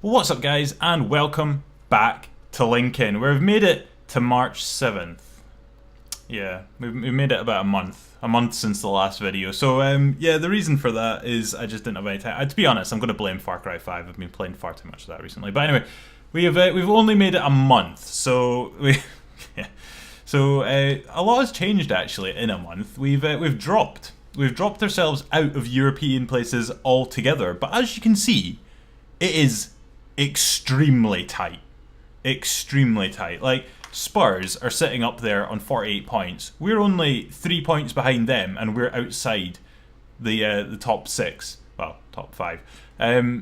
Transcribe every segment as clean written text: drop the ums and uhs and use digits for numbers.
What's up, guys, and welcome back to Lincoln, where we've made it to March 7th. Yeah, we've made it about a month since the last video. So, yeah, the reason for that is I just didn't have any time. To be honest, I'm going to blame Far Cry 5. I've been playing far too much of that recently. But anyway, we've only made it a month, so yeah. So a lot has changed actually in a month. We've dropped ourselves out of European places altogether. But as you can see, it is extremely tight. Extremely tight. Like, Spurs are sitting up there on 48 points. We're only 3 points behind them, and we're outside the top six. Well, top five.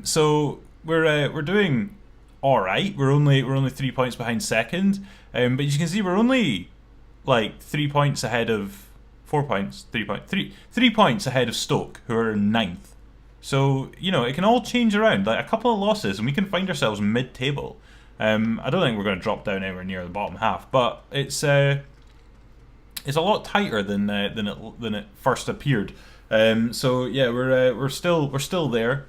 So we're doing all right. We're only 3 points behind second. But as you can see, we're only like 3 points ahead of 4 points. 3 points ahead of Stoke, who are in ninth. So, you know, it can all change around. Like, a couple of losses and we can find ourselves mid-table. I don't think we're going to drop down anywhere near the bottom half, but it's a lot tighter than it first appeared. So yeah, we're still there,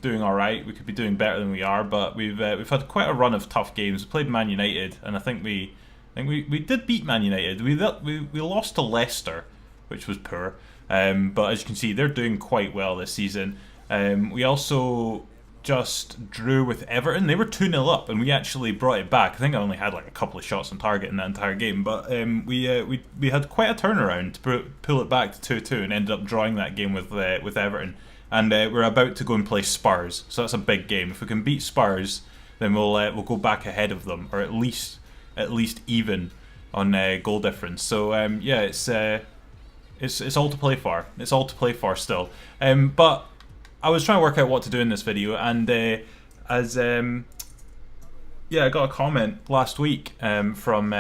doing all right. We could be doing better than we are, but we've had quite a run of tough games. We played Man United, and I think we did beat Man United. We lost to Leicester, which was poor. But as you can see, they're doing quite well this season. We also just drew with Everton. They were 2-0 up, and we actually brought it back. I think I only had like a couple of shots on target in that entire game, but we had quite a turnaround to pull it back to 2-2, and ended up drawing that game with Everton. And we're about to go and play Spurs, so that's a big game. If we can beat Spurs, then we'll go back ahead of them, or at least even on goal difference. So yeah, it's all to play for. It's all to play for still. But I was trying to work out what to do in this video, and yeah, I got a comment last week from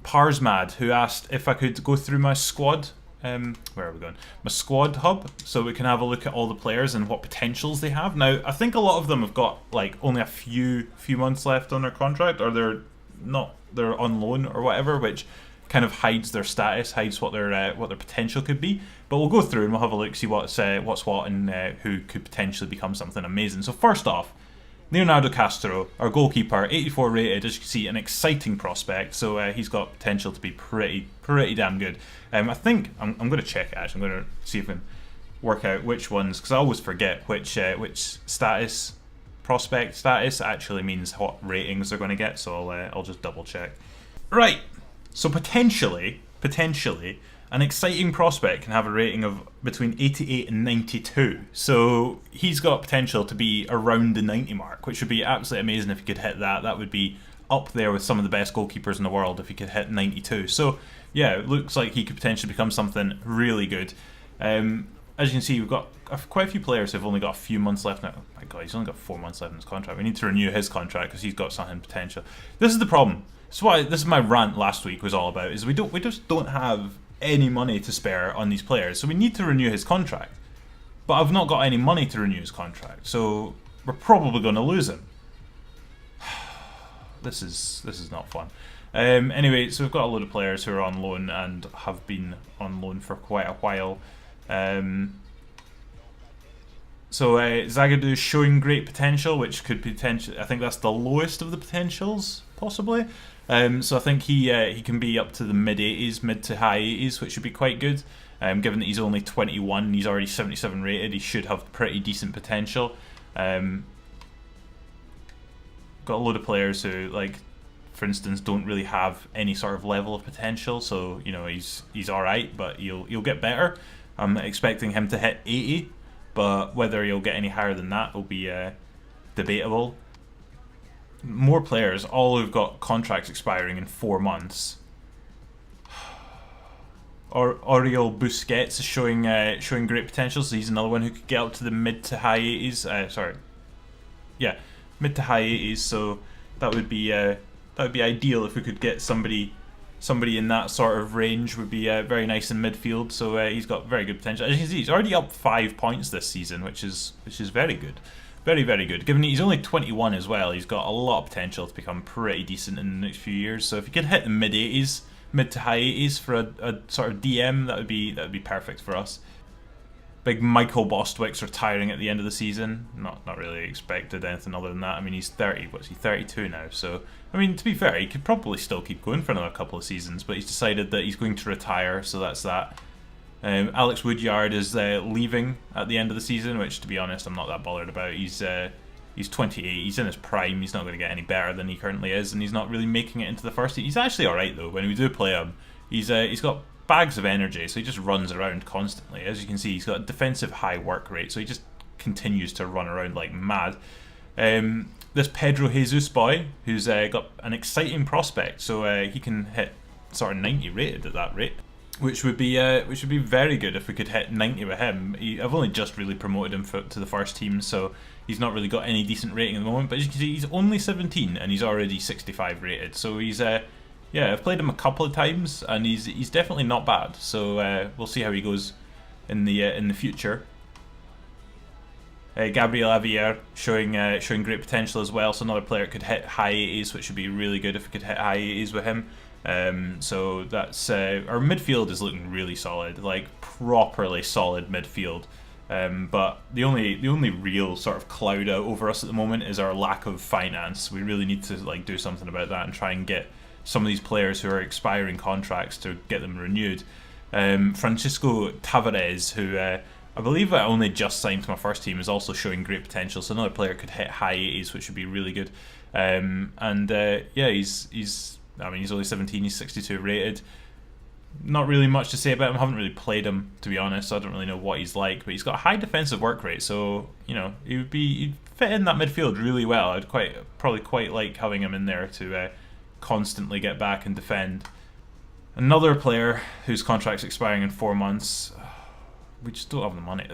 Parsmad, who asked if I could go through my squad. Where are we going? My squad hub, so we can have a look at all the players and what potentials they have. Now, I think a lot of them have got like only a few months left on their contract, or they're on loan or whatever, which kind of hides their status, hides what their potential could be. But we'll go through and we'll have a look, see what's what, and who could potentially become something amazing. So first off, Leonardo Castro, our goalkeeper, 84 rated, as you can see, an exciting prospect. So he's got potential to be pretty damn good. I think I'm going to check it actually. I'm going to see if I can work out which ones, because I always forget which status, prospect status actually means what ratings they're going to get. So I'll just double check. Right. So potentially, an exciting prospect can have a rating of between 88 and 92. So he's got potential to be around the 90 mark, which would be absolutely amazing if he could hit that. That would be up there with some of the best goalkeepers in the world if he could hit 92. So yeah, it looks like he could potentially become something really good. As you can see, we've got quite a few players who've only got a few months left now. Oh my god, he's only got 4 months left in his contract. We need to renew his contract because he's got something potential. This is the problem. This is my rant last week was all about, is we just don't have any money to spare on these players, so we need to renew his contract. But I've not got any money to renew his contract, so we're probably going to lose him. This is not fun. Anyway, so we've got a load of players who are on loan and have been on loan for quite a while. So Zagadou is showing great potential, which could potentially, I think that's the lowest of the potentials, possibly. So I think he can be up to the mid to high 80s, which would be quite good. Given that he's only 21 and he's already 77 rated, he should have pretty decent potential. Got a load of players who, like, for instance, don't really have any sort of level of potential. So, you know, he's all right, but he'll get better. I'm expecting him to hit 80. But whether he'll get any higher than that will be debatable. More players, all who've got contracts expiring in 4 months. Oriol Busquets is showing great potential, so he's another one who could get up to the mid to high 80s. Mid to high 80s. So that would be ideal if we could get somebody in that sort of range. Would be very nice in midfield. So he's got very good potential. As you can see, he's already up 5 points this season, which is very good, very good. Given that he's only 21 as well, he's got a lot of potential to become pretty decent in the next few years. So if he could hit the mid 80s, mid to high 80s for a sort of DM, that would be perfect for us. big Michael Bostwick's retiring at the end of the season. Not really expected anything other than that. I mean, he's 30. What's he? 32 now. So I mean, to be fair, he could probably still keep going for another couple of seasons, but he's decided that he's going to retire. So that's that. Alex Woodyard is leaving at the end of the season, which, to be honest, I'm not that bothered about. He's 28. He's in his prime. He's not going to get any better than he currently is, and he's not really making it into the first team. He's actually all right though. When we do play him, he's got bags of energy, so he just runs around constantly. As you can see, he's got a defensive high work rate, so he just continues to run around like mad. This Pedro Jesus boy, who's got an exciting prospect, so he can hit sort of 90 rated at that rate, which would be very good if we could hit 90 with him. I've only just really promoted him to the first team, so he's not really got any decent rating at the moment. But as you can see, he's only 17 and he's already 65 rated. So he's yeah, I've played him a couple of times and he's definitely not bad. So we'll see how he goes in the future. Gabriel Avier showing great potential as well. So another player could hit high 80s, which would be really good if we could hit high 80s with him. So that's our midfield is looking really solid, like properly solid midfield. But the only real sort of cloud out over us at the moment is our lack of finance. We really need to like do something about that and try and get some of these players who are expiring contracts to get them renewed. Francisco Tavares, who I believe I only just signed to my first team, is also showing great potential. So another player could hit high 80s, which would be really good. Yeah, he's I mean, he's only 17, he's 62 rated. Not really much to say about him. I haven't really played him, to be honest, so I don't really know what he's like, but he's got a high defensive work rate, so, you know, he'd fit in that midfield really well. I'd probably quite like having him in there to constantly get back and defend. Another player whose contract's expiring in 4 months. We just don't have the money.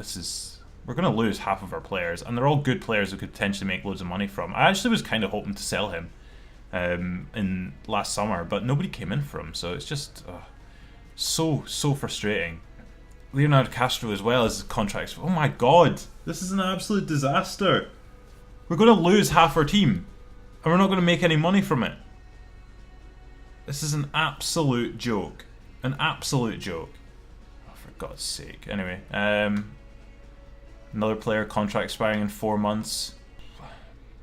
We're going to lose half of our players, and they're all good players we could potentially make loads of money from. I actually was kind of hoping to sell him in last summer, but nobody came in for him, so it's just so frustrating. Leonardo Castro as well as contracts. Oh my god, this is an absolute disaster. We're going to lose half our team and we're not going to make any money from it. This is an absolute joke. An absolute joke. Oh, for God's sake. Anyway, another player contract expiring in 4 months.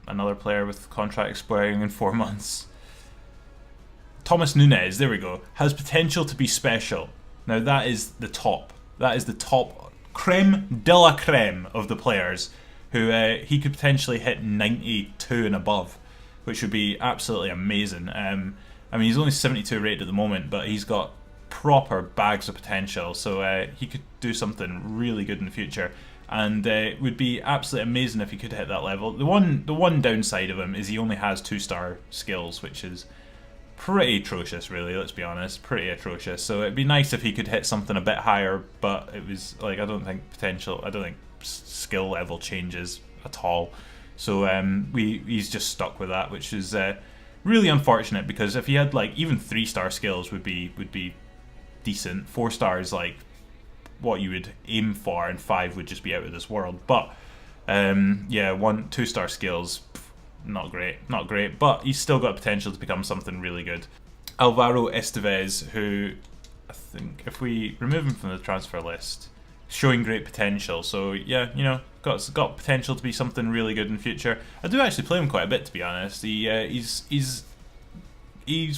Another player with contract expiring in 4 months. Thomas Nunez, there we go, has potential to be special. Now that is the top. That is the top creme de la creme of the players who he could potentially hit 92 and above, which would be absolutely amazing. I mean, he's only 72 rated at the moment, but he's got proper bags of potential, so he could do something really good in the future. And it would be absolutely amazing if he could hit that level. The one downside of him is he only has 2-star skills, which is pretty atrocious, really. Let's be honest, pretty atrocious. So it'd be nice if he could hit something a bit higher, but it was like I don't think skill level changes at all. So he's just stuck with that, which is really unfortunate, because if he had like even 3-star skills would be decent. 4 stars like what you would aim for, and 5 would just be out of this world. But yeah, 2-star skills, not great, but he's still got potential to become something really good. Alvaro Estevez, who I think if we remove him from the transfer list, showing great potential. So yeah, you know, got potential to be something really good in the future. I do actually play him quite a bit, to be honest. He's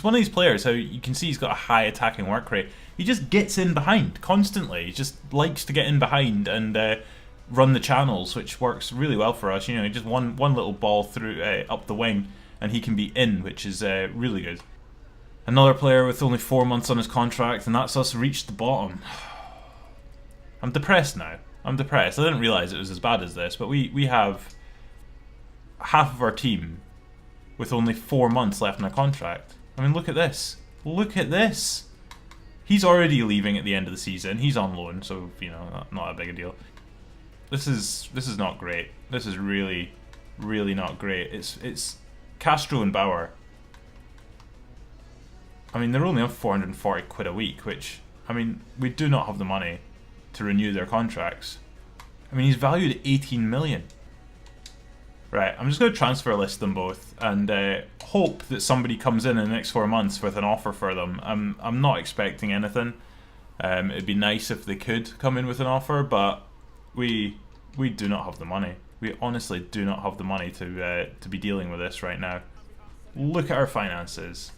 one of these players, how you can see he's got a high attacking work rate. He just gets in behind constantly. He just likes to get in behind and run the channels, which works really well for us. You know, just one little ball through up the wing, and he can be in, which is really good. Another player with only 4 months on his contract, and that's us reached the bottom. I'm depressed now. I'm depressed. I didn't realise it was as bad as this, but we have half of our team with only 4 months left in our contract. I mean, look at this. Look at this. He's already leaving at the end of the season. He's on loan, so, you know, not a big a deal. This is not great. This is really, really not great. It's Castro and Bauer. I mean, they're only on 440 quid a week, which, I mean, we do not have the money to renew their contracts. I mean, he's valued at 18 million. Right, I'm just going to transfer list them both and hope that somebody comes in the next 4 months with an offer for them. I'm not expecting anything. It'd be nice if they could come in with an offer, but we do not have the money. We honestly do not have the money to be dealing with this right now. Look at our finances.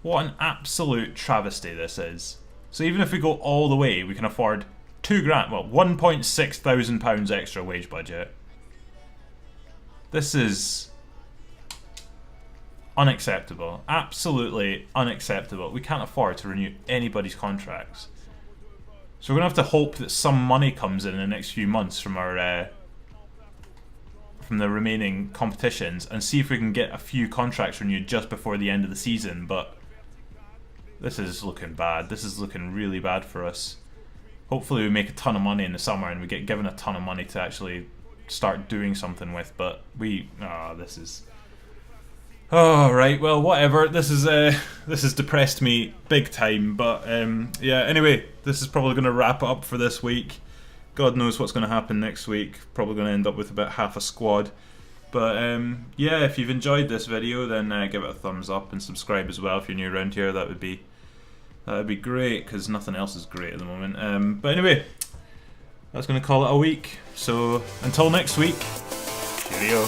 What an absolute travesty this is. So even if we go all the way, we can afford £2,000, well, £1,600 extra wage budget. This is unacceptable. Absolutely unacceptable. We can't afford to renew anybody's contracts. So we're going to have to hope that some money comes in the next few months from our from the remaining competitions and see if we can get a few contracts renewed just before the end of the season. But this is looking bad. This is looking really bad for us. Hopefully we make a ton of money in the summer and we get given a ton of money to actually start doing something with. But this is... Oh, right, well, whatever. This has depressed me big time. But yeah, anyway, this is probably going to wrap it up for this week. God knows what's going to happen next week. Probably going to end up with about half a squad. But yeah, if you've enjoyed this video, then give it a thumbs up and subscribe as well if you're new around here. That would be great, because nothing else is great at the moment. But anyway, that's going to call it a week. So until next week, cheerio.